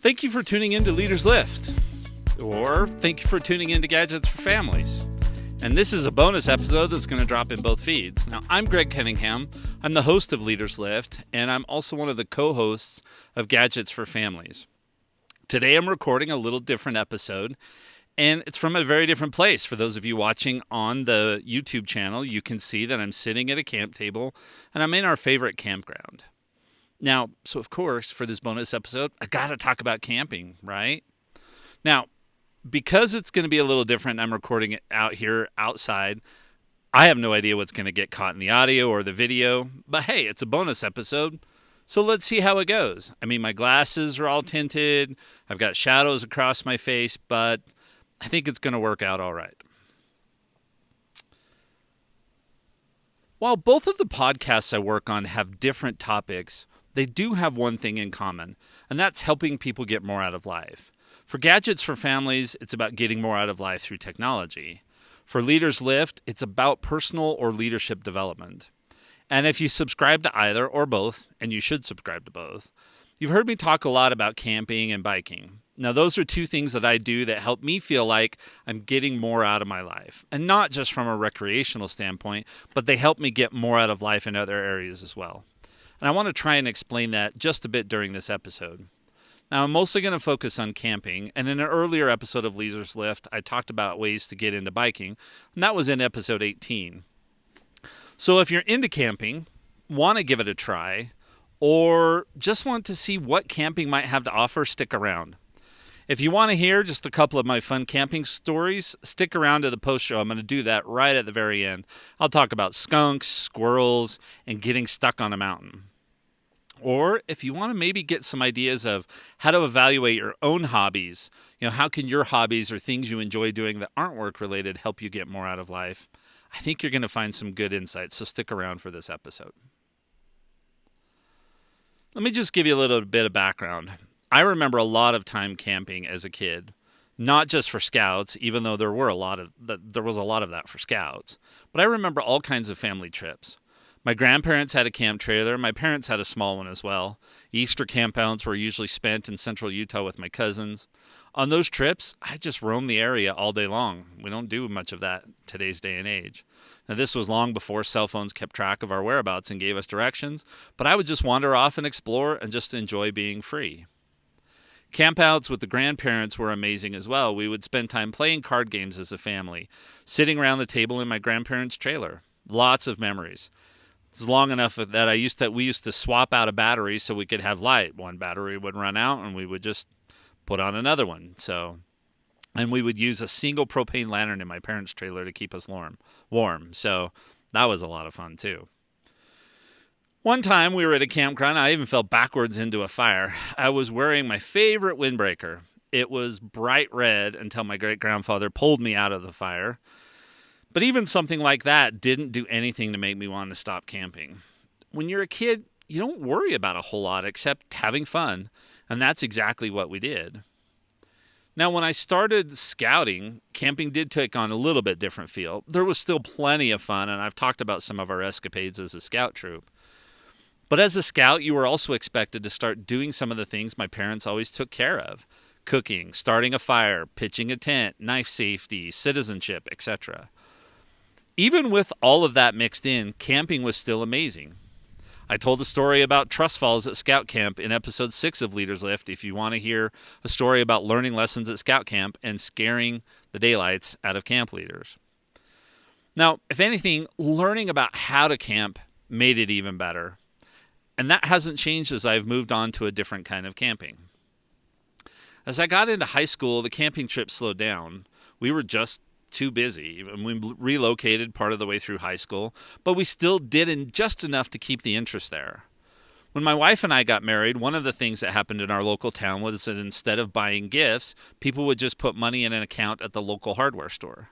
Thank you for tuning in to Leaders Lift, or thank you for tuning in to Gadgets for Families. And this is a bonus episode that's going to drop in both feeds. Now, I'm Greg Kenningham. I'm the host of Leaders Lift, and I'm also one of the co-hosts of Gadgets for Families. Today, I'm recording a little different episode, and it's from a very different place. For those of you watching on the YouTube channel, you can see that I'm sitting at a camp table, and I'm in our favorite campground. Now, so of course, for this bonus episode, I got to talk about camping, right? Now, because it's going to be a little different, I'm recording it out here outside. I have no idea what's going to get caught in the audio or the video, but hey, it's a bonus episode, so let's see how it goes. I mean, my glasses are all tinted. I've got shadows across my face, but I think it's going to work out all right. While both of the podcasts I work on have different topics, they do have one thing in common, and that's helping people get more out of life. For Gadgets for Families, it's about getting more out of life through technology. For Leaders Lift, it's about personal or leadership development. And if you subscribe to either or both, and you should subscribe to both, you've heard me talk a lot about camping and biking. Now, those are two things that I do that help me feel like I'm getting more out of my life. And not just from a recreational standpoint, but they help me get more out of life in other areas as well. And I want to try and explain that just a bit during this episode. Now, I'm mostly going to focus on camping, and in an earlier episode of Leaders Lift, I talked about ways to get into biking, and that was in episode 18. So if you're into camping, want to give it a try, or just want to see what camping might have to offer, stick around. If you want to hear just a couple of my fun camping stories, stick around to the post show. I'm going to do that right at the very end. I'll talk about skunks, squirrels, and getting stuck on a mountain. Or if you want to maybe get some ideas of how to evaluate your own hobbies, how can your hobbies or things you enjoy doing that aren't work-related help you get more out of life? I think you're going to find some good insights, so stick around for this episode. Let me just give you a little bit of background. I remember a lot of time camping as a kid, not just for scouts, even though there was a lot of that for scouts, but I remember all kinds of family trips. My grandparents had a camp trailer. My parents had a small one as well. Easter campouts were usually spent in central Utah with my cousins. On those trips, I just roamed the area all day long. We don't do much of that today's day and age. Now, this was long before cell phones kept track of our whereabouts and gave us directions, but I would just wander off and explore and just enjoy being free. Campouts with the grandparents were amazing as well. We would spend time playing card games as a family, sitting around the table in my grandparents' trailer. Lots of memories. It's long enough that we used to swap out a battery so we could have light. One battery would run out and we would just put on another one. And we would use a single propane lantern in my parents' trailer to keep us warm. So that was a lot of fun too. One time we were at a campground. I even fell backwards into a fire. I was wearing my favorite windbreaker. It was bright red until my great-grandfather pulled me out of the fire. But even something like that didn't do anything to make me want to stop camping. When you're a kid, you don't worry about a whole lot except having fun, and that's exactly what we did. Now, when I started scouting, camping did take on a little bit different feel. There was still plenty of fun, and I've talked about some of our escapades as a scout troop. But as a scout, you were also expected to start doing some of the things my parents always took care of: cooking, starting a fire, pitching a tent, knife safety, citizenship, etc. Even with all of that mixed in, camping was still amazing. I told a story about trust falls at scout camp in episode 6 of Leaders Lift if you want to hear a story about learning lessons at scout camp and scaring the daylights out of camp leaders. Now, if anything, learning about how to camp made it even better. And that hasn't changed as I've moved on to a different kind of camping. As I got into high school, the camping trip slowed down. We were just too busy, and we relocated part of the way through high school, but we still did just enough to keep the interest there. When my wife and I got married, one of the things that happened in our local town was that instead of buying gifts, people would just put money in an account at the local hardware store.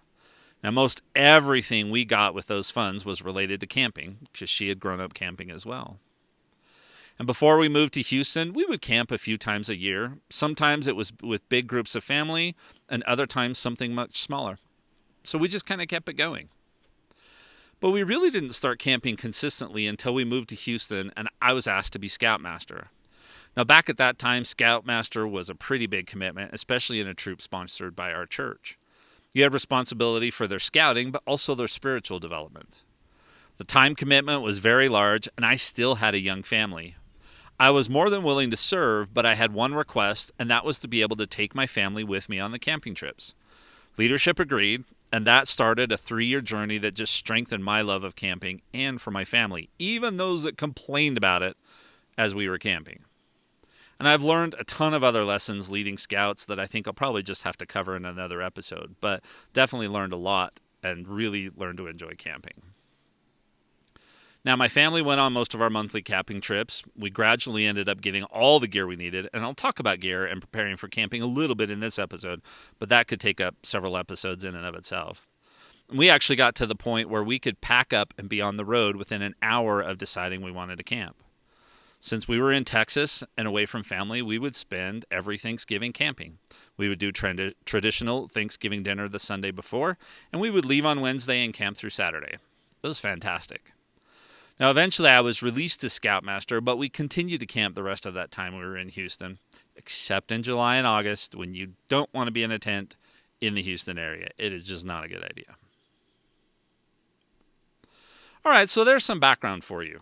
Now, most everything we got with those funds was related to camping, because she had grown up camping as well. And before we moved to Houston, we would camp a few times a year. Sometimes it was with big groups of family, and other times something much smaller. So we just kind of kept it going. But we really didn't start camping consistently until we moved to Houston and I was asked to be scoutmaster. Now, back at that time, Scoutmaster was a pretty big commitment, especially in a troop sponsored by our church. You had responsibility for their scouting, but also their spiritual development. The time commitment was very large, and I still had a young family. I was more than willing to serve, but I had one request, and that was to be able to take my family with me on the camping trips. Leadership agreed, and that started a 3-year journey that just strengthened my love of camping and for my family, even those that complained about it as we were camping. And I've learned a ton of other lessons leading scouts that I think I'll probably just have to cover in another episode, but definitely learned a lot and really learned to enjoy camping. Now, my family went on most of our monthly camping trips. We gradually ended up getting all the gear we needed, and I'll talk about gear and preparing for camping a little bit in this episode, but that could take up several episodes in and of itself. We actually got to the point where we could pack up and be on the road within an hour of deciding we wanted to camp. Since we were in Texas and away from family, we would spend every Thanksgiving camping. We would do traditional Thanksgiving dinner the Sunday before, and we would leave on Wednesday and camp through Saturday. It was fantastic. Now, eventually I was released to Scoutmaster, but we continued to camp the rest of that time we were in Houston, except in July and August when you don't want to be in a tent in the Houston area. It is just not a good idea. All right, so there's some background for you.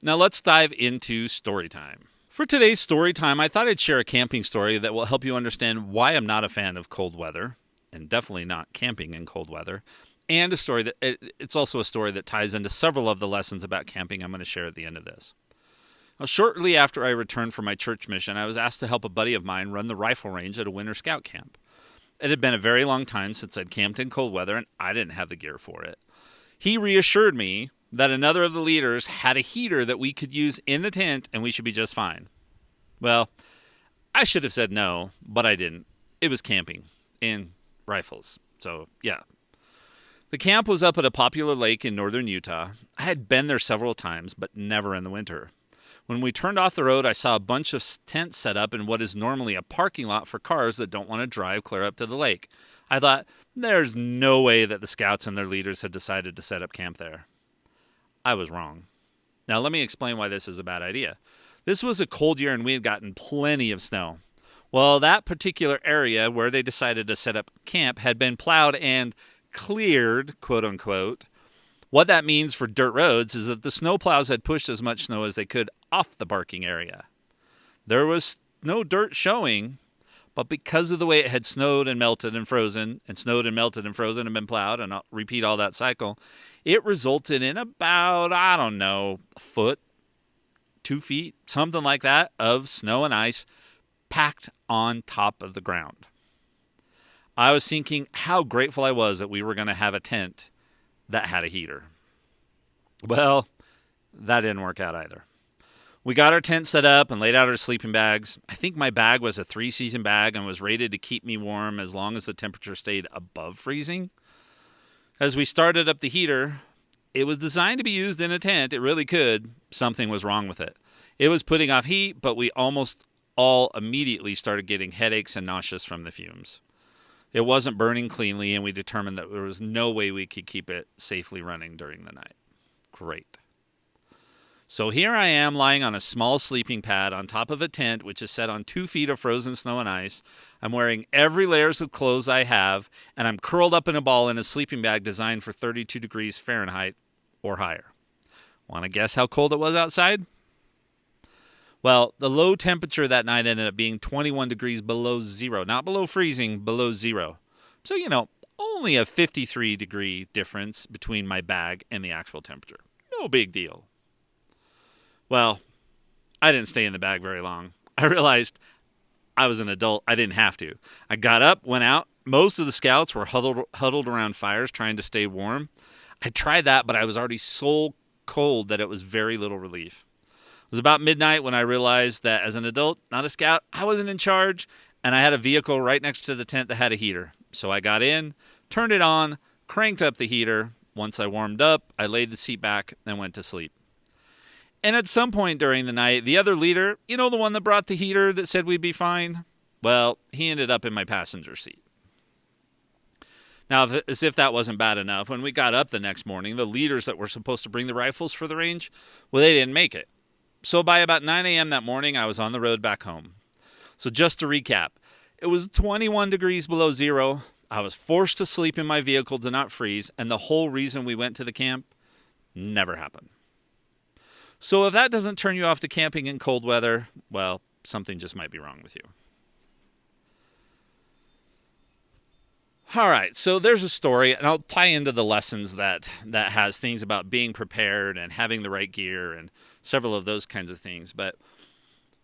Now let's dive into story time. For today's story time, I thought I'd share a camping story that will help you understand why I'm not a fan of cold weather, and definitely not camping in cold weather, and it's also a story that ties into several of the lessons about camping I'm going to share at the end of this. Now, shortly after I returned from my church mission, I was asked to help a buddy of mine run the rifle range at a winter scout camp. It had been a very long time since I'd camped in cold weather, and I didn't have the gear for it. He reassured me that another of the leaders had a heater that we could use in the tent, and we should be just fine. Well, I should have said no, but I didn't. It was camping in rifles, so yeah. The camp was up at a popular lake in northern Utah. I had been there several times, but never in the winter. When we turned off the road, I saw a bunch of tents set up in what is normally a parking lot for cars that don't want to drive clear up to the lake. I thought, there's no way that the scouts and their leaders had decided to set up camp there. I was wrong. Now let me explain why this is a bad idea. This was a cold year and we had gotten plenty of snow. Well, that particular area where they decided to set up camp had been plowed and cleared, quote unquote. What that means for dirt roads is that the snowplows had pushed as much snow as they could off the parking area. There was no dirt showing, but because of the way it had snowed and melted and frozen, and snowed and melted and frozen and been plowed, and I'll repeat all that cycle, it resulted in about, a foot, 2 feet, something like that, of snow and ice packed on top of the ground. I was thinking how grateful I was that we were going to have a tent that had a heater. Well, that didn't work out either. We got our tent set up and laid out our sleeping bags. I think my bag was a 3-season bag and was rated to keep me warm as long as the temperature stayed above freezing. As we started up the heater, it was designed to be used in a tent. It really could. Something was wrong with it. It was putting off heat, but we almost all immediately started getting headaches and nauseous from the fumes. It wasn't burning cleanly, and we determined that there was no way we could keep it safely running during the night. Great. So here I am lying on a small sleeping pad on top of a tent which is set on 2 feet of frozen snow and ice. I'm wearing every layers of clothes I have, and I'm curled up in a ball in a sleeping bag designed for 32 degrees Fahrenheit or higher. Want to guess how cold it was outside? Well, the low temperature that night ended up being 21 degrees below zero. Not below freezing, below zero. So, only a 53-degree difference between my bag and the actual temperature. No big deal. Well, I didn't stay in the bag very long. I realized I was an adult. I didn't have to. I got up, went out. Most of the scouts were huddled around fires trying to stay warm. I tried that, but I was already so cold that it was very little relief. It was about midnight when I realized that as an adult, not a scout, I wasn't in charge, and I had a vehicle right next to the tent that had a heater. So I got in, turned it on, cranked up the heater. Once I warmed up, I laid the seat back and went to sleep. And at some point during the night, the other leader, the one that brought the heater that said we'd be fine, well, he ended up in my passenger seat. Now, as if that wasn't bad enough, when we got up the next morning, the leaders that were supposed to bring the rifles for the range, well, they didn't make it. So by about 9 a.m. that morning, I was on the road back home. So just to recap, it was 21 degrees below zero. I was forced to sleep in my vehicle to not freeze, and the whole reason we went to the camp never happened. So if that doesn't turn you off to camping in cold weather, well, something just might be wrong with you. All right, so there's a story, and I'll tie into the lessons that has things about being prepared and having the right gear and several of those kinds of things. But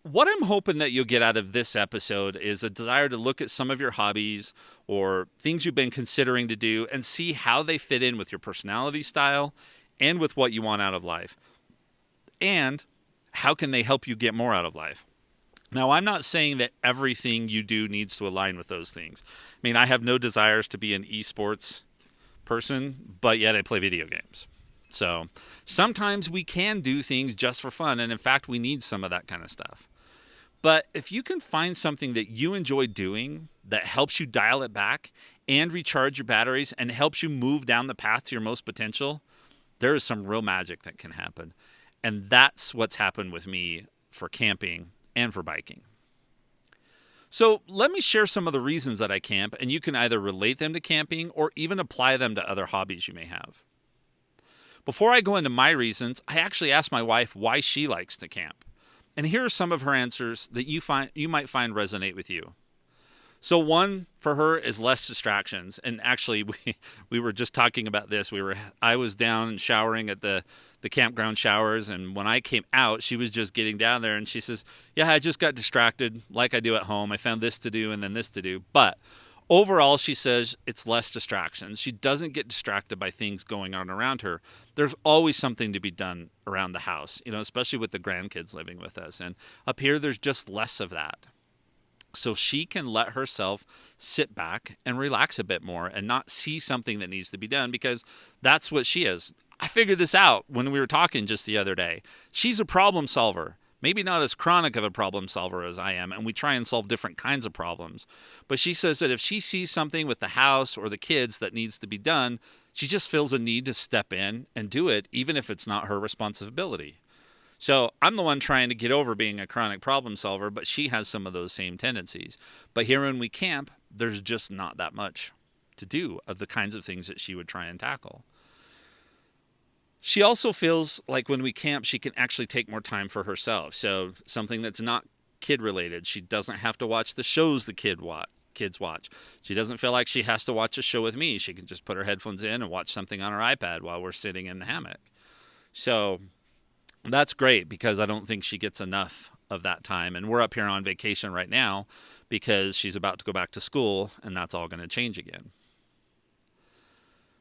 what I'm hoping that you'll get out of this episode is a desire to look at some of your hobbies or things you've been considering to do and see how they fit in with your personality style and with what you want out of life. And how can they help you get more out of life? Now, I'm not saying that everything you do needs to align with those things. I mean, I have no desires to be an esports person, but yet I play video games. So sometimes we can do things just for fun, and in fact, we need some of that kind of stuff. But if you can find something that you enjoy doing that helps you dial it back and recharge your batteries and helps you move down the path to your most potential, there is some real magic that can happen. And that's what's happened with me for camping and for biking. So let me share some of the reasons that I camp, and you can either relate them to camping or even apply them to other hobbies you may have. Before I go into my reasons, I actually asked my wife why she likes to camp. And here are some of her answers that you might find resonate with you. So one for her is less distractions. And actually, we were just talking about this. I was down and showering at the campground showers, and when I came out, she was just getting down there, and she says, "Yeah, I just got distracted like I do at home. I found this to do and then this to do." But overall, she says it's less distractions. She doesn't get distracted by things going on around her. There's always something to be done around the house, especially with the grandkids living with us. And up here, there's just less of that. So she can let herself sit back and relax a bit more and not see something that needs to be done, because that's what she is. I figured this out when we were talking just the other day. She's a problem solver. Maybe not as chronic of a problem solver as I am, and we try and solve different kinds of problems. But she says that if she sees something with the house or the kids that needs to be done, she just feels a need to step in and do it, even if it's not her responsibility. So I'm the one trying to get over being a chronic problem solver, but she has some of those same tendencies. But here when we camp, there's just not that much to do of the kinds of things that she would try and tackle. She also feels like when we camp, she can actually take more time for herself. So something that's not kid related. She doesn't have to watch the shows the kids watch. She doesn't feel like she has to watch a show with me. She can just put her headphones in and watch something on her iPad while we're sitting in the hammock. So that's great, because I don't think she gets enough of that time. And we're up here on vacation right now because she's about to go back to school, and that's all going to change again.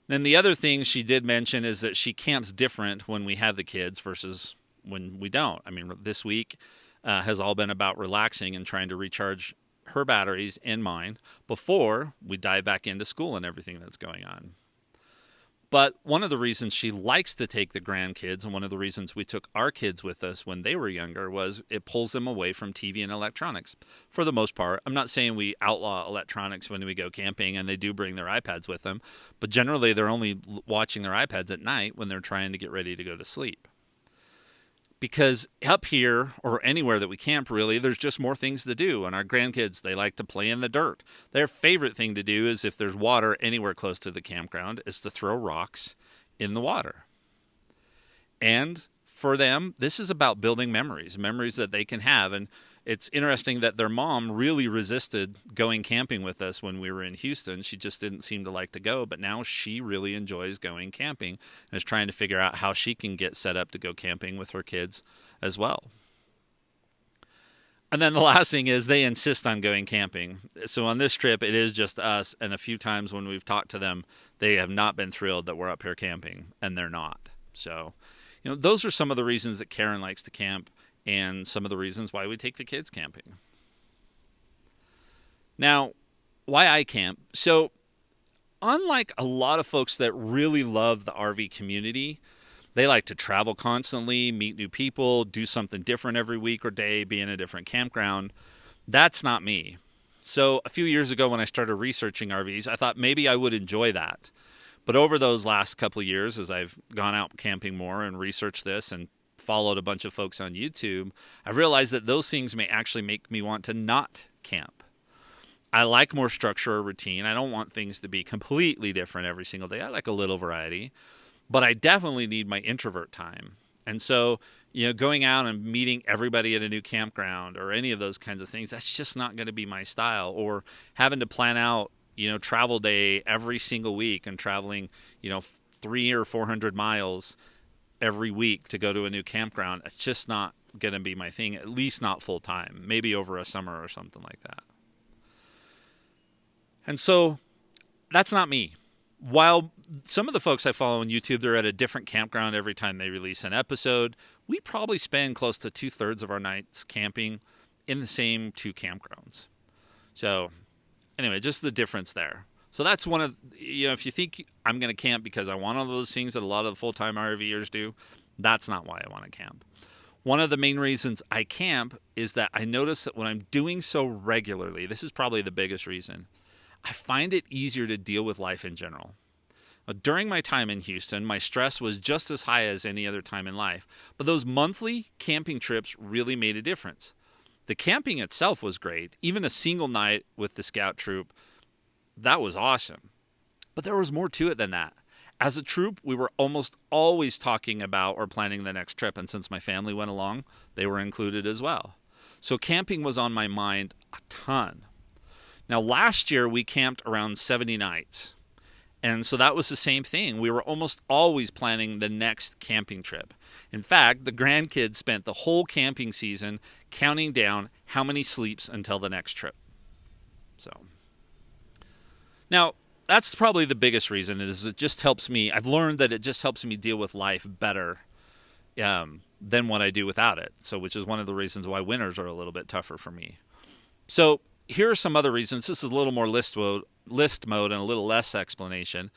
Then the other thing she did mention is that she camps different when we have the kids versus when we don't. I mean, this week has all been about relaxing and trying to recharge her batteries and mine before we dive back into school and everything that's going on. But one of the reasons she likes to take the grandkids, and one of the reasons we took our kids with us when they were younger, was it pulls them away from TV and electronics. For the most part, I'm not saying we outlaw electronics when we go camping, and they do bring their iPads with them, but generally they're only watching their iPads at night when they're trying to get ready to go to sleep. Because up here, or anywhere that we camp really, there's just more things to do. And our grandkids, they like to play in the dirt. Their favorite thing to do is, if there's water anywhere close to the campground, is to throw rocks in the water. And for them, this is about building memories that they can have. And it's interesting that their mom really resisted going camping with us when we were in Houston. She just didn't seem to like to go, but now she really enjoys going camping and is trying to figure out how she can get set up to go camping with her kids as well. And then the last thing is they insist on going camping. So on this trip, it is just us, and a few times when we've talked to them, they have not been thrilled that we're up here camping, and they're not. So, those are some of the reasons that Karen likes to camp, and some of the reasons why we take the kids camping. Now, why I camp? So, unlike a lot of folks that really love the RV community, they like to travel constantly, meet new people, do something different every week or day, be in a different campground. That's not me. So, a few years ago when I started researching RVs, I thought maybe I would enjoy that. But over those last couple of years, as I've gone out camping more and researched this and followed a bunch of folks on YouTube, I've realized that those things may actually make me want to not camp. I like more structure or routine. I don't want things to be completely different every single day. I like a little variety, but I definitely need my introvert time. And so, going out and meeting everybody at a new campground or any of those kinds of things, that's just not going to be my style. Or having to plan out, travel day every single week and traveling, 300 or 400 miles every week to go to a new campground. It's just not going to be my thing, at least not full time, maybe over a summer or something like that. And so that's not me. While some of the folks I follow on YouTube, they're at a different campground every time they release an episode, we probably spend close to 2/3 of our nights camping in the same two campgrounds. So anyway, just the difference there. So that's one of, if you think I'm going to camp because I want all those things that a lot of the full-time RVers do, that's not why I want to camp. One of the main reasons I camp is that I notice that when I'm doing so regularly, this is probably the biggest reason, I find it easier to deal with life in general. During my time in Houston, my stress was just as high as any other time in life, but those monthly camping trips really made a difference. The camping itself was great. Even a single night with the scout troop, that was awesome. But there was more to it than that. As a troop, we were almost always talking about or planning the next trip, and since my family went along, they were included as well. So camping was on my mind a ton. Now, last year, we camped around 70 nights. And so that was the same thing. We were almost always planning the next camping trip. In fact, the grandkids spent the whole camping season counting down how many sleeps until the next trip. So, now, that's probably the biggest reason is it just helps me. I've learned that it just helps me deal with life better than what I do without it. So, which is one of the reasons why winters are a little bit tougher for me. So, here are some other reasons. This is a little more list mode and a little less explanation,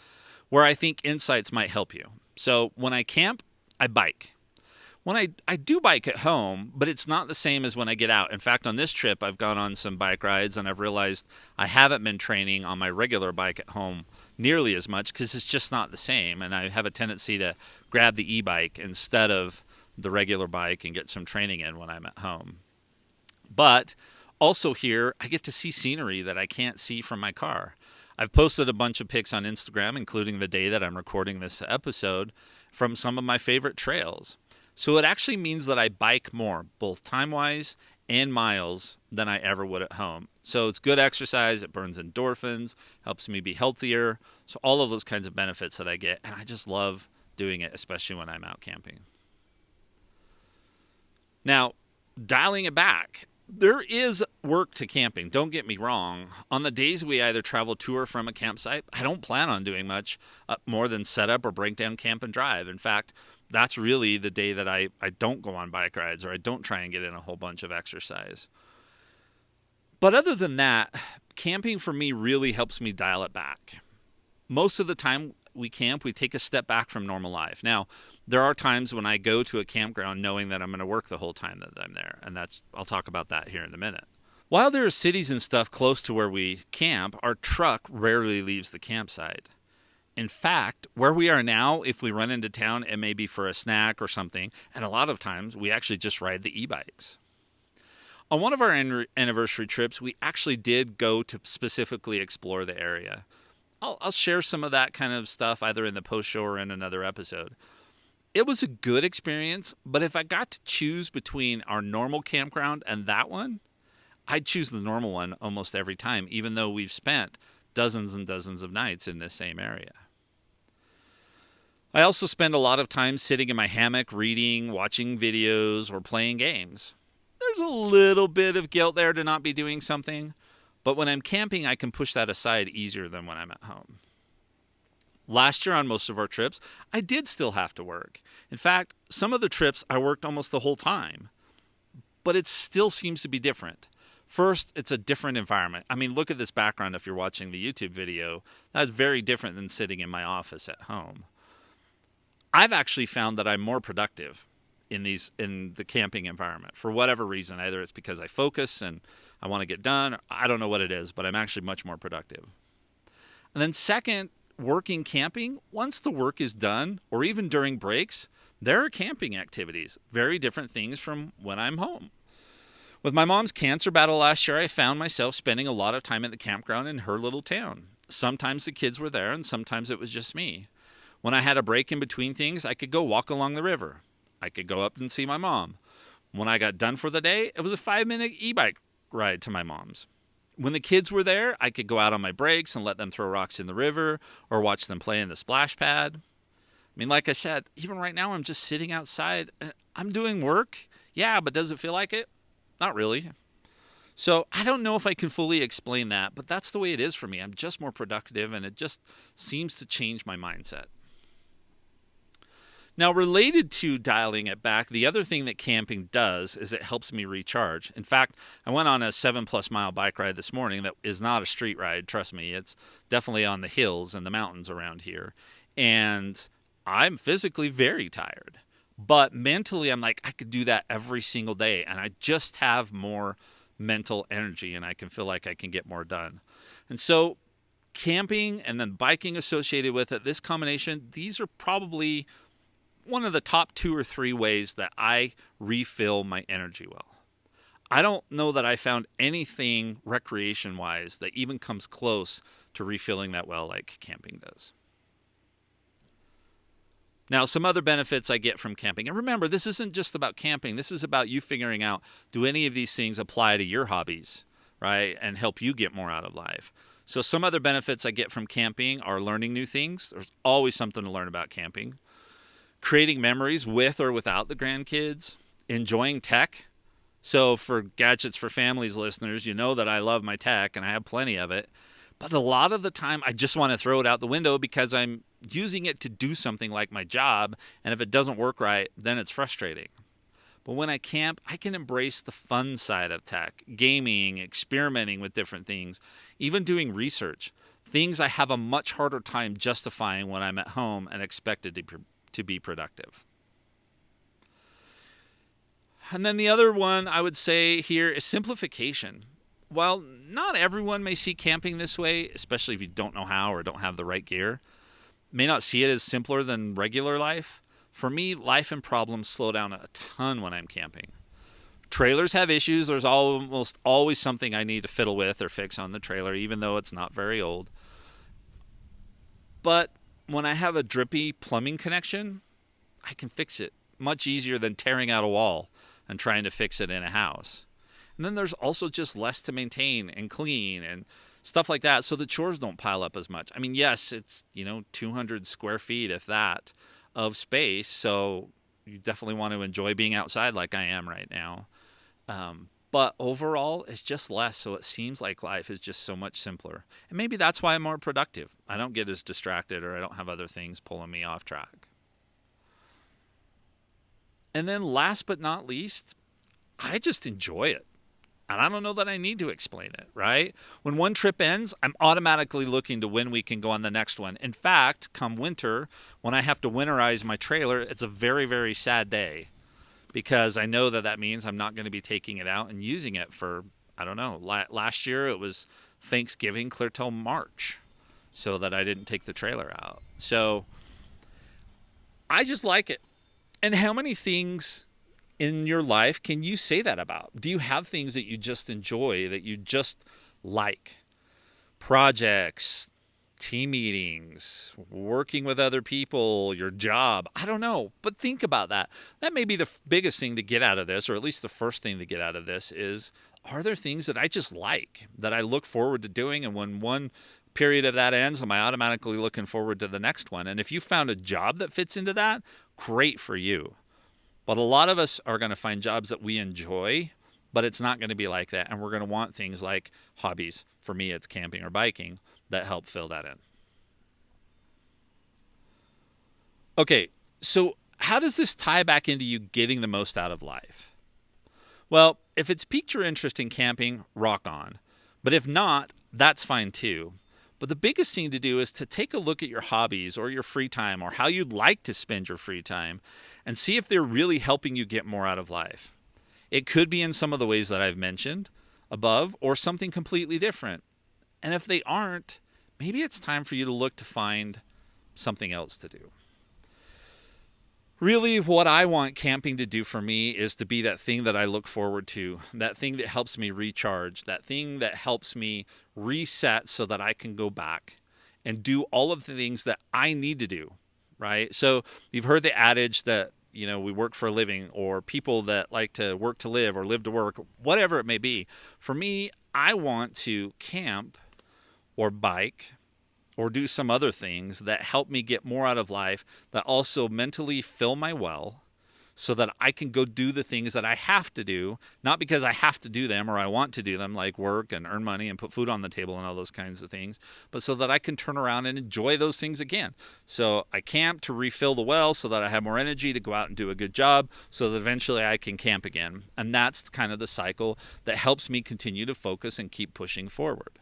where I think insights might help you. So when I camp, I bike. When I do bike at home, but it's not the same as when I get out. In fact, on this trip, I've gone on some bike rides, and I've realized I haven't been training on my regular bike at home nearly as much because it's just not the same. And I have a tendency to grab the e-bike instead of the regular bike and get some training in when I'm at home. But also here, I get to see scenery that I can't see from my car. I've posted a bunch of pics on Instagram, including the day that I'm recording this episode, from some of my favorite trails. So it actually means that I bike more, both time-wise and miles, than I ever would at home. So it's good exercise, it burns endorphins, helps me be healthier. So all of those kinds of benefits that I get, and I just love doing it, especially when I'm out camping. Now, dialing it back, there is work to camping, don't get me wrong. On the days we either travel to or from a campsite, I don't plan on doing much more than set up or break down camp and drive. In fact, that's really the day that I don't go on bike rides or I don't try and get in a whole bunch of exercise. But other than that, camping for me really helps me dial it back. Most of the time we camp, we take a step back from normal life. Now, there are times when I go to a campground knowing that I'm going to work the whole time that I'm there, and I'll talk about that here in a minute. While there are cities and stuff close to where we camp, our truck rarely leaves the campsite. In fact, where we are now, if we run into town, it may be for a snack or something, and a lot of times we actually just ride the e-bikes. On one of our anniversary trips, we actually did go to specifically explore the area. I'll share some of that kind of stuff either in the post-show or in another episode. It was a good experience, but if I got to choose between our normal campground and that one, I'd choose the normal one almost every time, even though we've spent dozens and dozens of nights in this same area. I also spend a lot of time sitting in my hammock, reading, watching videos, or playing games. There's a little bit of guilt there to not be doing something, but when I'm camping, I can push that aside easier than when I'm at home. Last year on most of our trips, I did still have to work. In fact, some of the trips I worked almost the whole time. But it still seems to be different. First, it's a different environment. I mean, look at this background if you're watching the YouTube video. That's very different than sitting in my office at home. I've actually found that I'm more productive in the camping environment for whatever reason. Either it's because I focus and I want to get done. I don't know what it is, but I'm actually much more productive. And then second, working camping, once the work is done, or even during breaks, There are camping activities, very different things from when I'm home. With my mom's cancer battle last year, I found myself spending a lot of time at the campground in her little town. Sometimes the kids were there, and sometimes it was just me. When I had a break in between things, I could go walk along the river. I could go up and see my mom. When I got done for the day, it was a 5 minute e bike ride to my mom's. When the kids were there, I could go out on my breaks and let them throw rocks in the river or watch them play in the splash pad. I mean, like I said, even right now, I'm just sitting outside. I'm doing work. Yeah, but does it feel like it? Not really. So I don't know if I can fully explain that, but that's the way it is for me. I'm just more productive, and it just seems to change my mindset. Now, related to dialing it back, the other thing that camping does is it helps me recharge. In fact, I went on a 7+ mile bike ride this morning that is not a street ride, trust me. It's definitely on the hills and the mountains around here. And I'm physically very tired. But mentally, I'm like, I could do that every single day. And I just have more mental energy, and I can feel like I can get more done. And so camping and then biking associated with it, this combination, these are probably one of the top 2 or 3 ways that I refill my energy well. I don't know that I found anything recreation-wise that even comes close to refilling that well like camping does. Now, some other benefits I get from camping. And remember, this isn't just about camping. This is about you figuring out, do any of these things apply to your hobbies, right? And help you get more out of life. So some other benefits I get from camping are learning new things. There's always something to learn about camping. Creating memories with or without the grandkids. Enjoying tech. So for Gadgets for Families listeners, you know that I love my tech and I have plenty of it. But a lot of the time, I just want to throw it out the window because I'm using it to do something like my job. And if it doesn't work right, then it's frustrating. But when I camp, I can embrace the fun side of tech, gaming, experimenting with different things, even doing research, things I have a much harder time justifying when I'm at home and expected to be productive. And then the other one I would say here is simplification. While not everyone may see camping this way, especially if you don't know how or don't have the right gear, may not see it as simpler than regular life, for me, life and problems slow down a ton when I'm camping. Trailers have issues. There's almost always something I need to fiddle with or fix on the trailer, even though it's not very old. But when I have a drippy plumbing connection, I can fix it much easier than tearing out a wall and trying to fix it in a house. And then there's also just less to maintain and clean and stuff like that, so the chores don't pile up as much. I mean, yes, it's 200 square feet, if that, of space, so you definitely want to enjoy being outside like I am right now. But overall, it's just less, so it seems like life is just so much simpler. And maybe that's why I'm more productive. I don't get as distracted, or I don't have other things pulling me off track. And then last but not least, I just enjoy it. And I don't know that I need to explain it, right? When one trip ends, I'm automatically looking to when we can go on the next one. In fact, come winter, when I have to winterize my trailer, it's a very, very sad day because I know that means I'm not going to be taking it out and using it for, I don't know, last year it was Thanksgiving clear till March so that I didn't take the trailer out. So I just like it. And how many things in your life can you say that about? Do you have things that you just enjoy, that you just like? Projects, team meetings, working with other people, your job. I don't know, but think about that. That may be the biggest thing to get out of this, or at least the first thing to get out of this is, are there things that I just like, that I look forward to doing? And when one period of that ends, am I automatically looking forward to the next one? And if you found a job that fits into that, great for you. But a lot of us are going to find jobs that we enjoy, but it's not going to be like that. And we're going to want things like hobbies. For me, it's camping or biking that help fill that in. Okay, so how does this tie back into you getting the most out of life? Well, if it's piqued your interest in camping, rock on. But if not, that's fine too. But the biggest thing to do is to take a look at your hobbies or your free time or how you'd like to spend your free time and see if they're really helping you get more out of life. It could be in some of the ways that I've mentioned above or something completely different. And if they aren't, maybe it's time for you to look to find something else to do. Really, what I want camping to do for me is to be that thing that I look forward to, that thing that helps me recharge, that thing that helps me reset so that I can go back and do all of the things that I need to do, right? So you've heard the adage that, we work for a living, or people that like to work to live or live to work, whatever it may be. For me, I want to camp or bike or do some other things that help me get more out of life, that also mentally fill my well, so that I can go do the things that I have to do, not because I have to do them or I want to do them, like work and earn money and put food on the table and all those kinds of things, but so that I can turn around and enjoy those things again. So I camp to refill the well so that I have more energy to go out and do a good job, so that eventually I can camp again. And that's kind of the cycle that helps me continue to focus and keep pushing forward.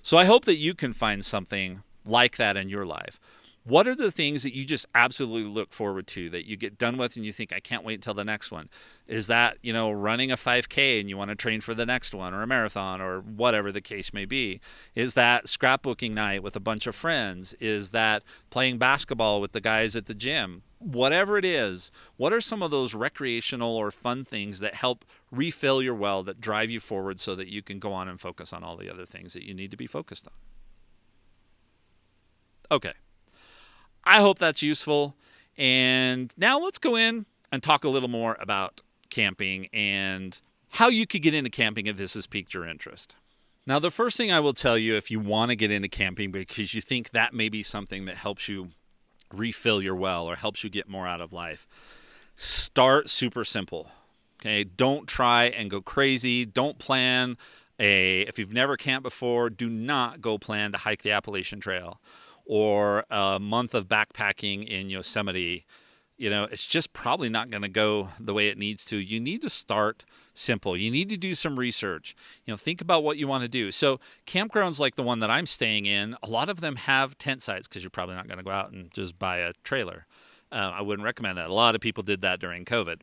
So I hope that you can find something like that in your life. What are the things that you just absolutely look forward to, that you get done with and you think, I can't wait until the next one? Is that, running a 5K and you want to train for the next one, or a marathon, or whatever the case may be? Is that scrapbooking night with a bunch of friends? Is that playing basketball with the guys at the gym? Whatever it is, what are some of those recreational or fun things that help refill your well, that drive you forward so that you can go on and focus on all the other things that you need to be focused on? Okay. I hope that's useful. And now let's go in and talk a little more about camping and how you could get into camping if this has piqued your interest. Now, the first thing I will tell you, if you want to get into camping because you think that may be something that helps you refill your well or helps you get more out of life, start super simple. Okay, don't try and go crazy. Don't plan if you've never camped before, do not go plan to hike the Appalachian Trail or a month of backpacking in Yosemite. It's just probably not going to go the way it needs to. You need to start simple. You need to do some research. Think about what you want to do. So campgrounds like the one that I'm staying in, a lot of them have tent sites, because you're probably not going to go out and just buy a trailer. I wouldn't recommend that. A lot of people did that during COVID.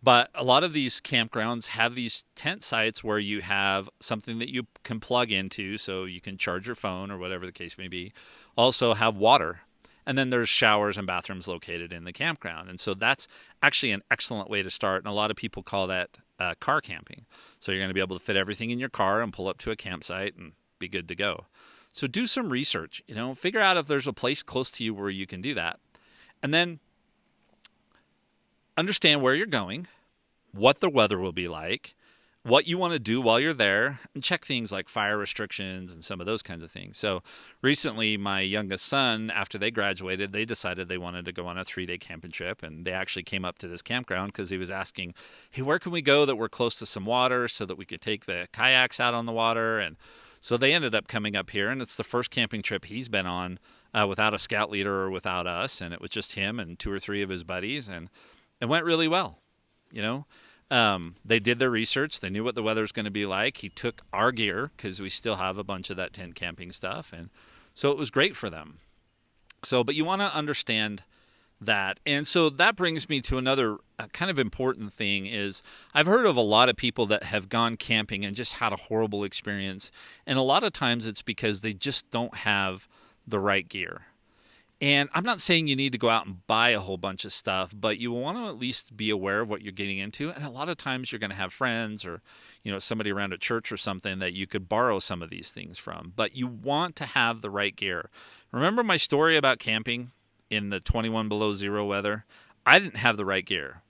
But a lot of these campgrounds have these tent sites where you have something that you can plug into so you can charge your phone or whatever the case may be. Also have water. And then there's showers and bathrooms located in the campground. And so that's actually an excellent way to start. And a lot of people call that car camping. So you're going to be able to fit everything in your car and pull up to a campsite and be good to go. So do some research, figure out if there's a place close to you where you can do that. And then understand where you're going, what the weather will be like, what you want to do while you're there, and check things like fire restrictions and some of those kinds of things. So recently, my youngest son, after they graduated, they decided they wanted to go on a 3-day camping trip, and they actually came up to this campground because he was asking, hey, where can we go that we're close to some water so that we could take the kayaks out on the water? And so they ended up coming up here, and it's the first camping trip he's been on without a scout leader or without us, and it was just him and 2 or 3 of his buddies, and it went really well. They did their research. They knew what the weather's going to be like. He took our gear because we still have a bunch of that tent camping stuff. And so it was great for them. But you want to understand that. And so that brings me to another kind of important thing is I've heard of a lot of people that have gone camping and just had a horrible experience. And a lot of times it's because they just don't have the right gear. And I'm not saying you need to go out and buy a whole bunch of stuff, but you want to at least be aware of what you're getting into. And a lot of times you're going to have friends or, somebody around at church or something that you could borrow some of these things from. But you want to have the right gear. Remember my story about camping in the 21 below zero weather? I didn't have the right gear.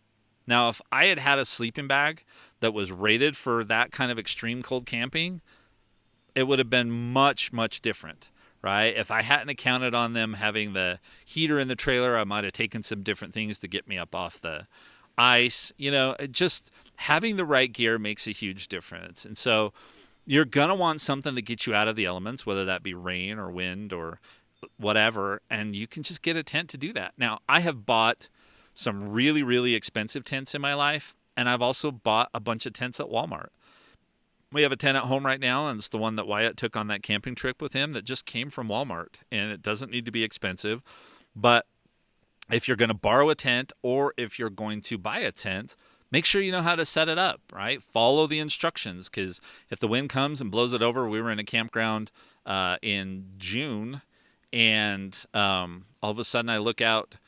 Now, if I had had a sleeping bag that was rated for that kind of extreme cold camping, it would have been much, much different. Right? If I hadn't counted on them having the heater in the trailer, I might have taken some different things to get me up off the ice. Just having the right gear makes a huge difference. And so you're going to want something that gets you out of the elements, whether that be rain or wind or whatever. And you can just get a tent to do that. Now, I have bought some really, really expensive tents in my life. And I've also bought a bunch of tents at Walmart. We have a tent at home right now, and it's the one that Wyatt took on that camping trip with him that just came from Walmart. And it doesn't need to be expensive. But if you're going to borrow a tent or if you're going to buy a tent, make sure you know how to set it up, right? Follow the instructions, because if the wind comes and blows it over, we were in a campground in June, and all of a sudden I look out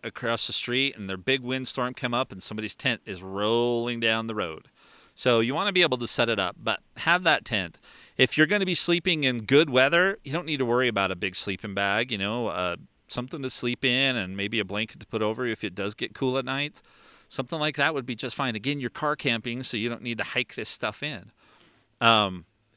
across the street and their big windstorm come up and somebody's tent is rolling down the road. So you want to be able to set it up, but have that tent. If you're going to be sleeping in good weather, you don't need to worry about a big sleeping bag, something to sleep in and maybe a blanket to put over you if it does get cool at night. Something like that would be just fine. Again, you're car camping, so you don't need to hike this stuff in.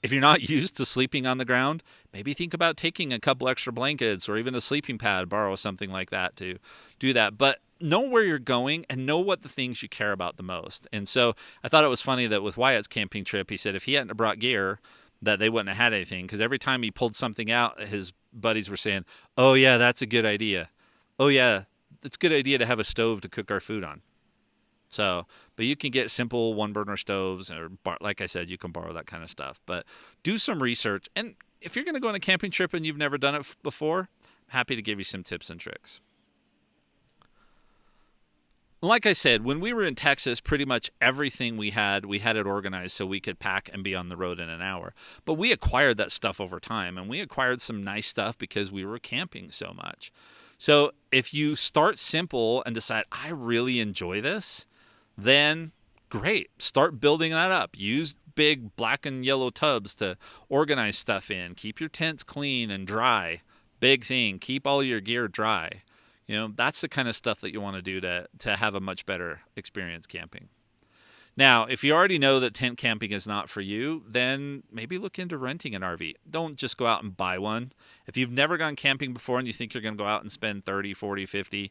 If you're not used to sleeping on the ground, maybe think about taking a couple extra blankets or even a sleeping pad, borrow something like that to do that. But know where you're going and know what the things you care about the most. And so I thought it was funny that with Wyatt's camping trip, he said if he hadn't brought gear, that they wouldn't have had anything, because every time he pulled something out, his buddies were saying, "Oh yeah, that's a good idea. Oh yeah, it's a good idea to have a stove to cook our food on." So, but you can get simple one burner stoves, or like I said, you can borrow that kind of stuff. But do some research, and if you're going to go on a camping trip and you've never done it before, I'm happy to give you some tips and tricks. Like I said, when we were in Texas, pretty much everything we had it organized so we could pack and be on the road in an hour. But we acquired that stuff over time, and we acquired some nice stuff because we were camping so much. So if you start simple and decide, I really enjoy this, then great. Start building that up. Use big black and yellow tubs to organize stuff in. Keep your tents clean and dry. Big thing. Keep all your gear dry. That's the kind of stuff that you want to do to have a much better experience camping. Now, if you already know that tent camping is not for you, then maybe look into renting an RV. Don't just go out and buy one. If you've never gone camping before and you think you're going to go out and spend 30, 40, 50,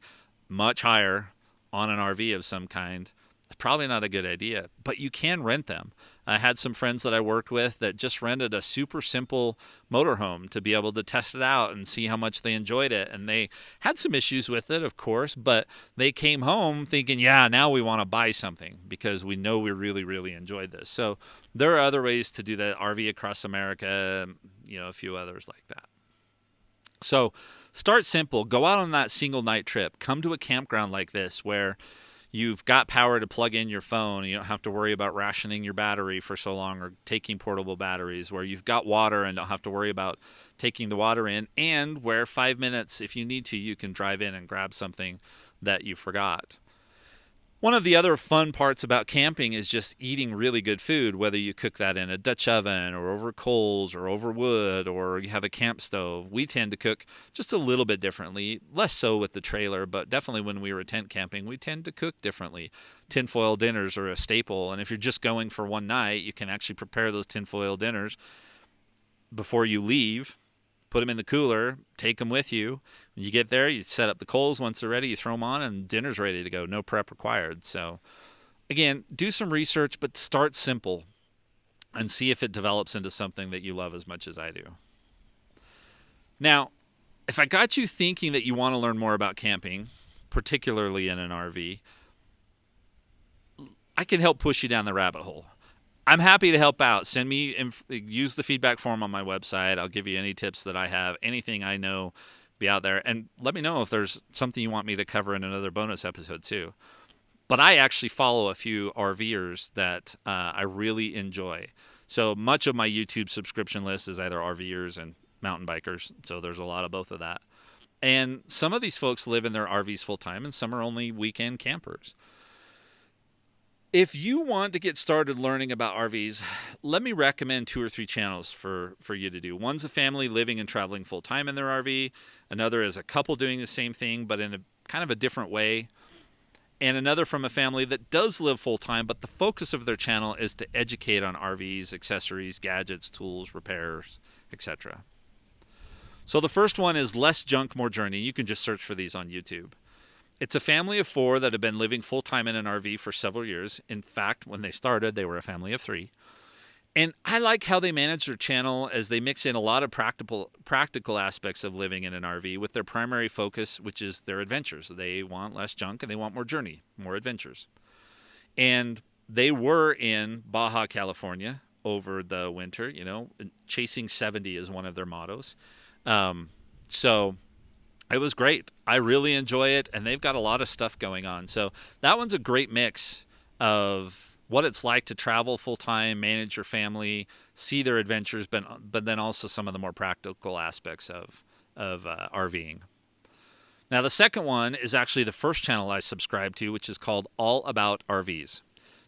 much higher on an RV of some kind, it's probably not a good idea, but you can rent them. I had some friends that I worked with that just rented a super simple motorhome to be able to test it out and see how much they enjoyed it. And they had some issues with it, of course, but they came home thinking, yeah, now we want to buy something because we know we really, really enjoyed this. So there are other ways to do that. RV Across America, a few others like that. So start simple. Go out on that single night trip. Come to a campground like this where you've got power to plug in your phone. You don't have to worry about rationing your battery for so long or taking portable batteries, where you've got water and don't have to worry about taking the water in, and where 5 minutes, if you need to, you can drive in and grab something that you forgot. One of the other fun parts about camping is just eating really good food, whether you cook that in a Dutch oven or over coals or over wood or you have a camp stove. We tend to cook just a little bit differently, less so with the trailer, but definitely when we were tent camping, we tend to cook differently. Tinfoil dinners are a staple, and if you're just going for one night, you can actually prepare those tinfoil dinners before you leave. Put them in the cooler, take them with you. When you get there, you set up the coals. Once they're ready, you throw them on, and dinner's ready to go. No prep required. So, again, do some research, but start simple and see if it develops into something that you love as much as I do. Now, if I got you thinking that you want to learn more about camping, particularly in an RV, I can help push you down the rabbit hole. I'm happy to help out. Use the feedback form on my website. I'll give you any tips that I have, anything I know, be out there. And let me know if there's something you want me to cover in another bonus episode too. But I actually follow a few RVers that I really enjoy. So much of my YouTube subscription list is either RVers and mountain bikers. So there's a lot of both of that. And some of these folks live in their RVs full time, and some are only weekend campers. If you want to get started learning about RVs, let me recommend 2 or 3 channels for you to do. One's a family living and traveling full-time in their RV. Another is a couple doing the same thing, but in a kind of a different way. And another from a family that does live full-time, but the focus of their channel is to educate on RVs, accessories, gadgets, tools, repairs, etc. So the first one is Less Junk, More Journey. You can just search for these on YouTube. It's a family of 4 that have been living full-time in an RV for several years. In fact, when they started, they were a family of 3. And I like how they manage their channel as they mix in a lot of practical aspects of living in an RV with their primary focus, which is their adventures. They want less junk and they want more journey, more adventures. And they were in Baja California over the winter. Chasing 70 is one of their mottos. So it was great. I really enjoy it, and they've got a lot of stuff going on. So that one's a great mix of what it's like to travel full-time, manage your family, see their adventures, but then also some of the more practical aspects of RVing. Now, the second one is actually the first channel I subscribe to, which is called All About RVs.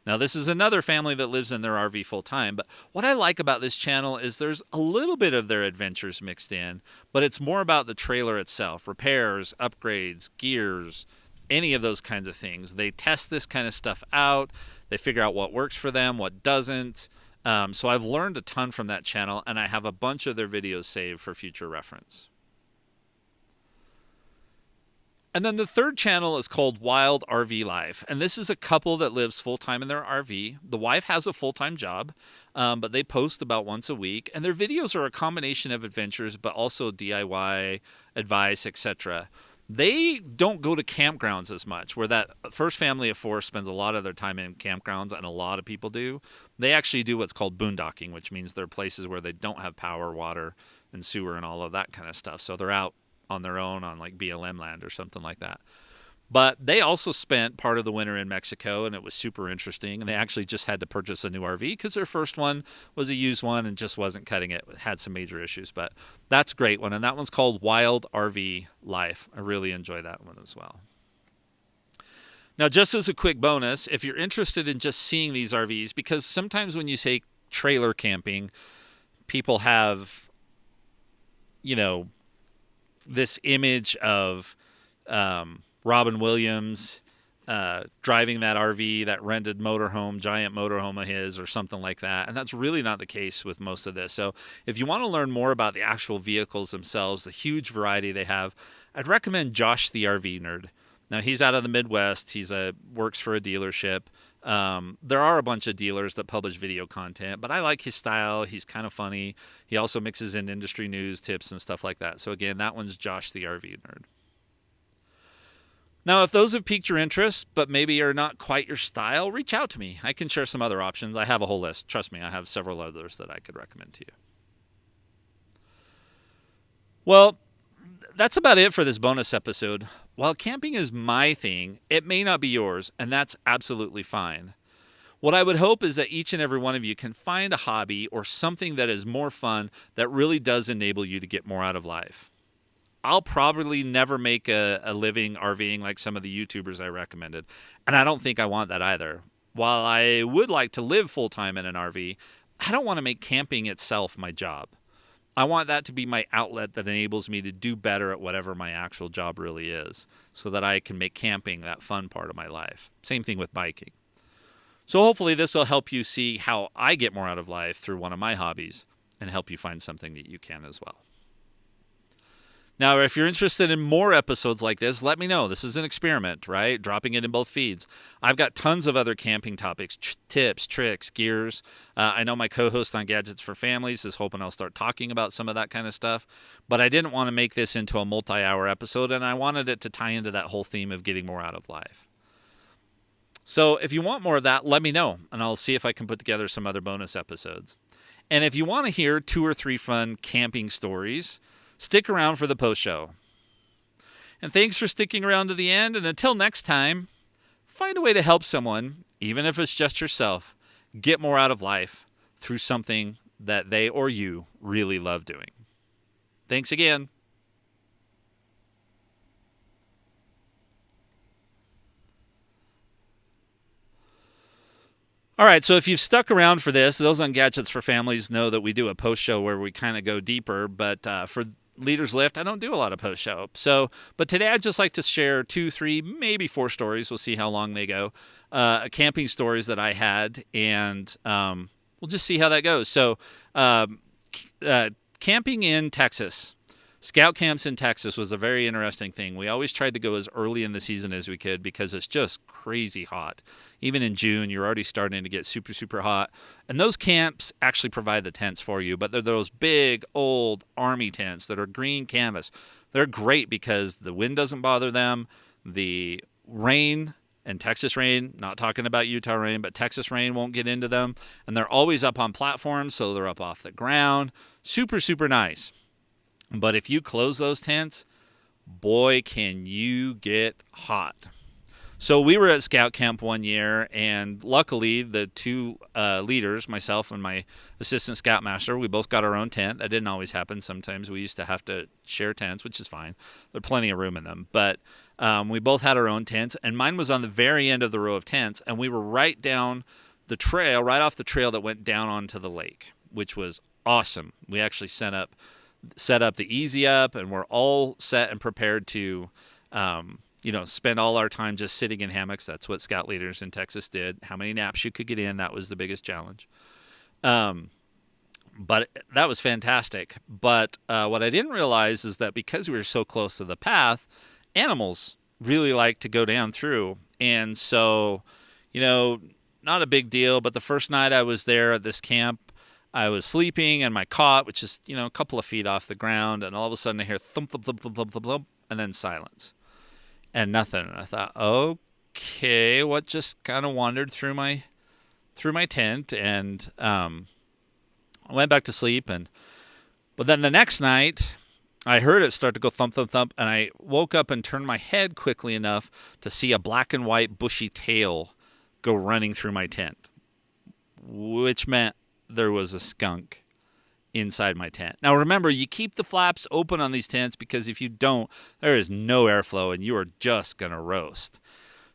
Now, this is another family that lives in their RV full time, but what I like about this channel is there's a little bit of their adventures mixed in, but it's more about the trailer itself, repairs, upgrades, gears, any of those kinds of things. They test this kind of stuff out, they figure out what works for them, what doesn't. So I've learned a ton from that channel, and I have a bunch of their videos saved for future reference. And then the third channel is called Wild RV Life. And this is a couple that lives full time in their RV. The wife has a full time job, but they post about once a week. And their videos are a combination of adventures, but also DIY, advice, etc. They don't go to campgrounds as much, where that first family of four spends a lot of their time in campgrounds, and a lot of people do. They actually do what's called boondocking, which means they're places where they don't have power, water, and sewer, and all of that kind of stuff. So they're out on their own on like BLM land or something like that. But they also spent part of the winter in Mexico, and it was super interesting. And they actually just had to purchase a new RV because their first one was a used one and just wasn't cutting it. It had some major issues, but that's a great one. And that one's called Wild RV Life. I really enjoy that one as well. Now, just as a quick bonus, if you're interested in just seeing these RVs, because sometimes when you say trailer camping, people have, this image of Robin Williams driving that RV, that rented motorhome, giant motorhome of his or something like that. And that's really not the case with most of this. So if you want to learn more about the actual vehicles themselves, the huge variety they have, I'd recommend Josh the RV Nerd. Now, he's out of the Midwest. He's works for a dealership. There are a bunch of dealers that publish video content, but I like his style. He's kind of funny. He also mixes in industry news, tips, and stuff like that. So again, that one's Josh the RV Nerd. Now, if those have piqued your interest, but maybe are not quite your style, reach out to me. I can share some other options. I have a whole list. Trust me, I have several others that I could recommend to you. Well, that's about it for this bonus episode. While camping is my thing, it may not be yours, and that's absolutely fine. What I would hope is that each and every one of you can find a hobby or something that is more fun that really does enable you to get more out of life. I'll probably never make a living RVing like some of the YouTubers I recommended, and I don't think I want that either. While I would like to live full-time in an RV, I don't want to make camping itself my job. I want that to be my outlet that enables me to do better at whatever my actual job really is, so that I can make camping that fun part of my life. Same thing with biking. So hopefully this will help you see how I get more out of life through one of my hobbies and help you find something that you can as well. Now, if you're interested in more episodes like this, let me know. This is an experiment, right? Dropping it in both feeds. I've got tons of other camping topics, tips, tricks, gears. I know my co-host on Gadgets for Families is hoping I'll start talking about some of that kind of stuff. But I didn't want to make this into a multi-hour episode, and I wanted it to tie into that whole theme of getting more out of life. So if you want more of that, let me know, and I'll see if I can put together some other bonus episodes. And if you want to hear 2 or 3 fun camping stories, stick around for the post show. And thanks for sticking around to the end. And until next time, find a way to help someone, even if it's just yourself, get more out of life through something that they or you really love doing. Thanks again. All right, so if you've stuck around for this, those on Gadgets for Families know that we do a post show where we kind of go deeper, but for Leaders Lift, I don't do a lot of post show. But today I'd just like to share 2, 3, maybe 4 stories. We'll see how long they go. Camping stories that I had, and we'll just see how that goes. So, camping in Texas. Scout camps in Texas was a very interesting thing. We always tried to go as early in the season as we could because it's just crazy hot. Even in June, you're already starting to get super, super hot. And those camps actually provide the tents for you, but they're those big, old army tents that are green canvas. They're great because the wind doesn't bother them. The rain, and Texas rain, not talking about Utah rain, but Texas rain won't get into them. And they're always up on platforms, so they're up off the ground. Super, super nice. But if you close those tents, boy, can you get hot. So we were at scout camp one year, and luckily the two leaders, myself and my assistant scoutmaster, we both got our own tent. That didn't always happen. Sometimes we used to have to share tents, which is fine. There's plenty of room in them. But we both had our own tents, and mine was on the very end of the row of tents, and we were right down the trail, right off the trail that went down onto the lake, which was awesome. We actually set up the easy up, and we're all set and prepared to spend all our time just sitting in hammocks. That's what scout leaders in Texas did. How many naps you could get in, that was the biggest challenge. But that was fantastic. But what I didn't realize is that because we were so close to the path, animals really like to go down through. And so, not a big deal. But the first night I was there at this camp, I was sleeping in my cot, which is, a couple of feet off the ground. And all of a sudden I hear thump, thump, thump, thump, thump, thump, thump, and then silence. And nothing. And I thought, okay, what just kind of wandered through my tent, and I went back to sleep. But then the next night, I heard it start to go thump, thump, thump, and I woke up and turned my head quickly enough to see a black and white bushy tail go running through my tent, which meant there was a skunk inside my tent. Now remember, you keep the flaps open on these tents because if you don't, there is no airflow and you are just going to roast.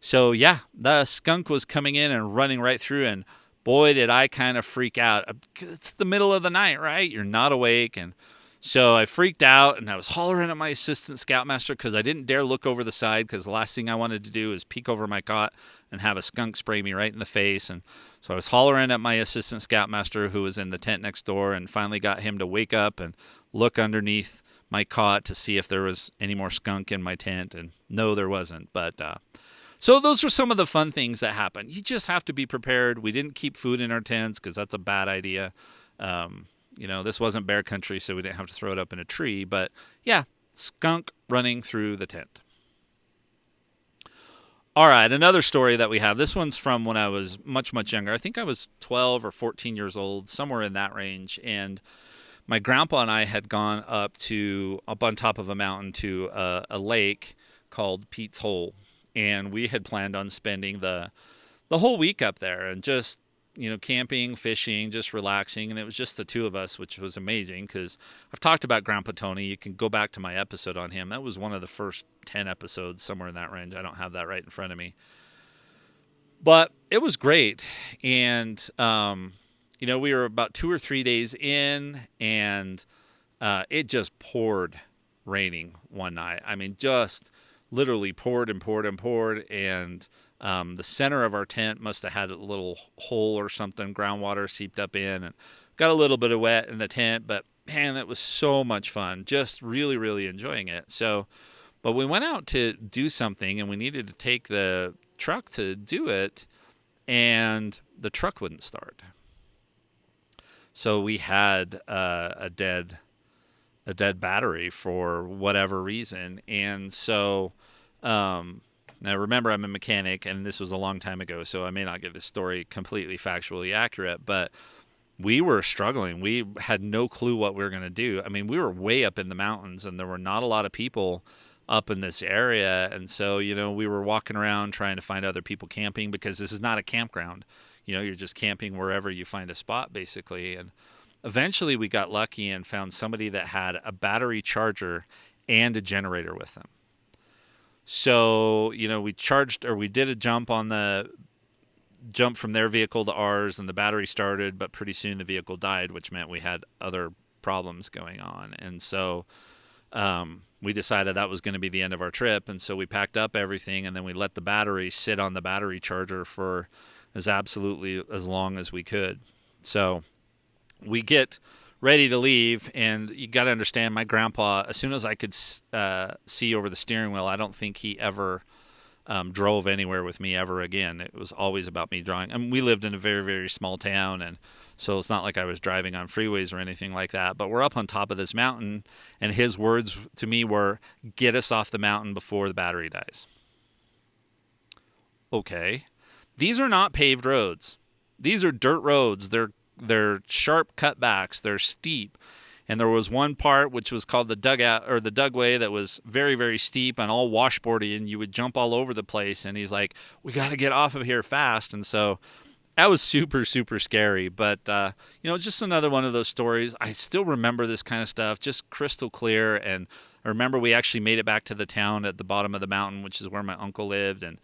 So yeah, the skunk was coming in and running right through, and boy, did I kind of freak out. It's the middle of the night, right? You're not awake. And so I freaked out, and I was hollering at my assistant scoutmaster because I didn't dare look over the side, because the last thing I wanted to do is peek over my cot and have a skunk spray me right in the face. And so I was hollering at my assistant scoutmaster, who was in the tent next door, and finally got him to wake up and look underneath my cot to see if there was any more skunk in my tent. And no, there wasn't. But so those are some of the fun things that happen. You just have to be prepared. We didn't keep food in our tents because that's a bad idea. This wasn't bear country, so we didn't have to throw it up in a tree. But yeah, skunk running through the tent. All right, another story that we have. This one's from when I was much, much younger. I think I was 12 or 14 years old, somewhere in that range. And my grandpa and I had gone up on top of a mountain to a lake called Pete's Hole. And we had planned on spending the whole week up there and just, camping, fishing, just relaxing. And it was just the two of us, which was amazing because I've talked about Grandpa Tony. You can go back to my episode on him. That was one of the first 10 episodes, somewhere in that range. I don't have that right in front of me. But it was great. And, we were about 2 or 3 days in, and it just poured raining one night. I mean, just literally poured and poured and poured, and the center of our tent must have had a little hole or something, groundwater seeped up in, and got a little bit of wet in the tent. But man, that was so much fun, just really, really enjoying it. So, but we went out to do something, and we needed to take the truck to do it, and the truck wouldn't start. So we had a dead battery for whatever reason. And so now remember, I'm a mechanic, and this was a long time ago, so I may not get this story completely factually accurate, but we were struggling. We had no clue what we were going to do. I mean, we were way up in the mountains, and there were not a lot of people up in this area. And so, we were walking around trying to find other people camping, because this is not a campground. You're just camping wherever you find a spot, basically. And eventually we got lucky and found somebody that had a battery charger and a generator with them. So, we did a jump from their vehicle to ours, and the battery started, but pretty soon the vehicle died, which meant we had other problems going on. And so we decided that was going to be the end of our trip. And so we packed up everything, and then we let the battery sit on the battery charger for as long as we could. So we get ready to leave, and you got to understand, my grandpa, as soon as I could see over the steering wheel, I don't think he ever drove anywhere with me ever again. It was always about me driving. I mean, we lived in a very, very small town, and so it's not like I was driving on freeways or anything like that. But we're up on top of this mountain, and his words to me were, "Get us off the mountain before the battery dies." Okay. These are not paved roads. These are dirt roads. They're sharp cutbacks. They're steep. And there was one part which was called the dugout or the dugway that was very, very steep and all washboardy, and you would jump all over the place. And he's like, "We got to get off of here fast." And so that was super, super scary. But, just another one of those stories. I still remember this kind of stuff just crystal clear. And I remember we actually made it back to the town at the bottom of the mountain, which is where my uncle lived, and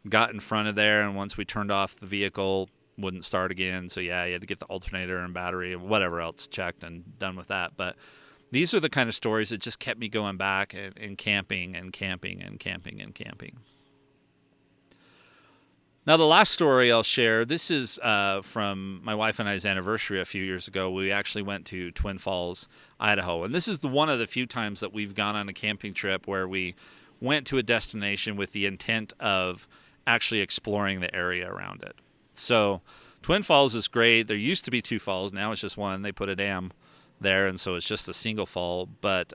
got in front of there. And once we turned off the vehicle, wouldn't start again. So, yeah, you had to get the alternator and battery and whatever else checked and done with that. But these are the kind of stories that just kept me going back and camping and camping and camping and camping. Now, the last story I'll share, this is from my wife and I's anniversary a few years ago. We actually went to Twin Falls, Idaho. And this is one of the few times that we've gone on a camping trip where we went to a destination with the intent of actually exploring the area around it. So Twin Falls is great. There used to be 2 falls. Now it's just one. They put a dam there, and so it's just a single fall. But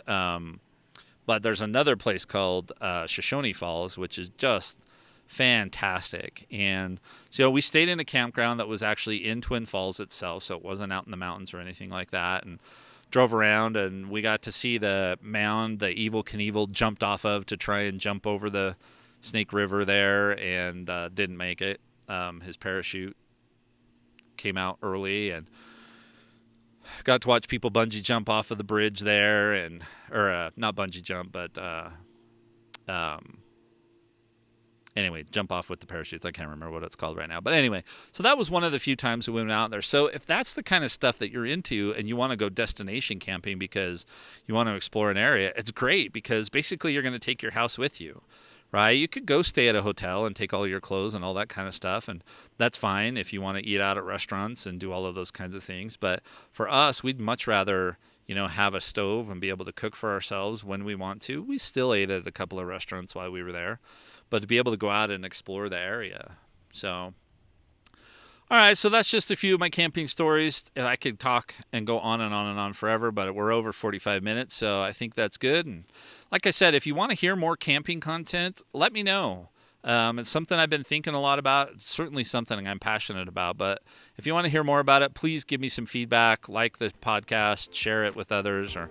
there's another place called Shoshone Falls, which is just fantastic. And so we stayed in a campground that was actually in Twin Falls itself, so it wasn't out in the mountains or anything like that, and drove around, and we got to see the mound that Evel Knievel jumped off of to try and jump over the Snake River there, and didn't make it. His parachute came out early, and got to watch people bungee jump off of the bridge there, or not bungee jump, but anyway, jump off with the parachutes. I can't remember what it's called right now. But anyway, so that was one of the few times we went out there. So if that's the kind of stuff that you're into and you want to go destination camping because you want to explore an area, it's great because basically you're going to take your house with you, right? You could go stay at a hotel and take all your clothes and all that kind of stuff, and that's fine if you want to eat out at restaurants and do all of those kinds of things. But for us, we'd much rather have a stove and be able to cook for ourselves when we want to. We still ate at a couple of restaurants while we were there, but to be able to go out and explore the area. So, all right, so that's just a few of my camping stories. I could talk and go on and on and on forever, but we're over 45 minutes, so I think that's good. And like I said, if you want to hear more camping content, let me know. It's something I've been thinking a lot about. It's certainly something I'm passionate about. But if you want to hear more about it, please give me some feedback, like the podcast, share it with others, or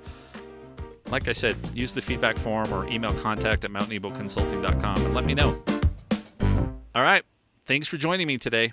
like I said, use the feedback form or email contact@mountainebleconsulting.com and let me know. All right. Thanks for joining me today.